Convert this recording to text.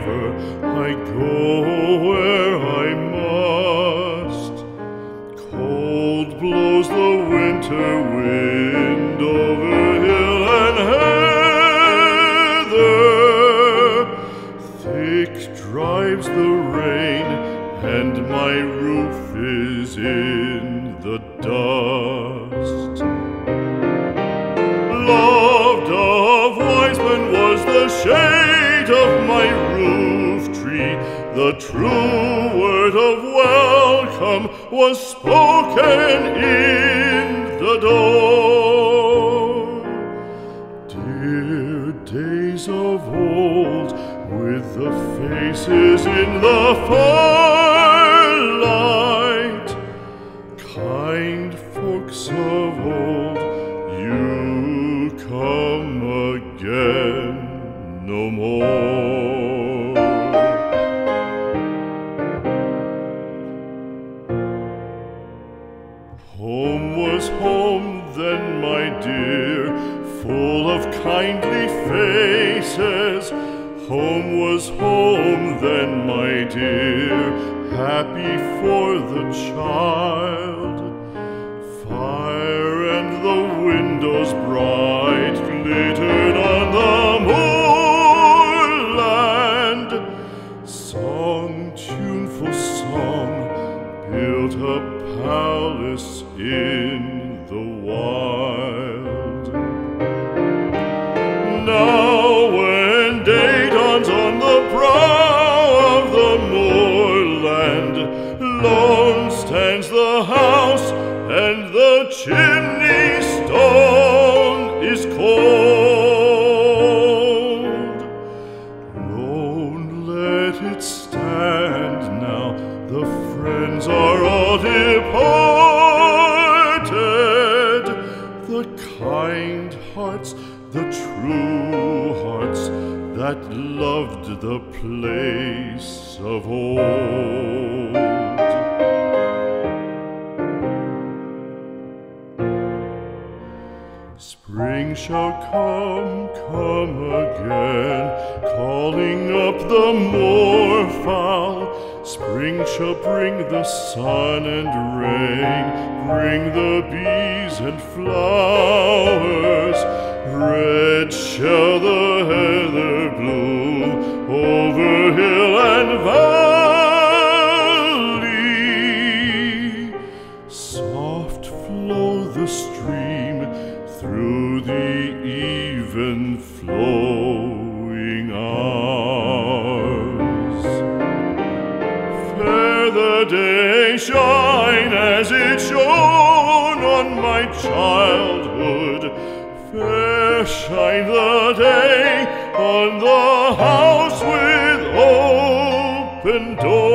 river, I go where I must. Cold blows the winter wind over hill and heather. Thick drives the rain, and my roof is in the dust. Loved of wise men was the shade of my roof tree. The true word of welcome was spoken in the door. Dear days of old, with the faces in the firelight, kind folks of old, you come again no more. Home was home then, my dear, full of kindly faces. Home was home then, my dear, happy for the child. Fire and the windows bright glittered on the moorland. Song, tuneful song, built a palace in the wild. Now when day dawns on the brow of the moorland, lone stands the house and the chimney stone is cold. Lone, let it stand now, the friends are all departed. The kind hearts, the true hearts that loved the place of old. Spring shall come again, calling up the moorfowl. Spring shall bring the sun and rain, bring the bees and flowers. Red shall the heather bloom over hill and valley. Soft flow the stream through the even flowing hours. Fair the day shine as it shone on my childhood. Fair shine the day on the house with open door.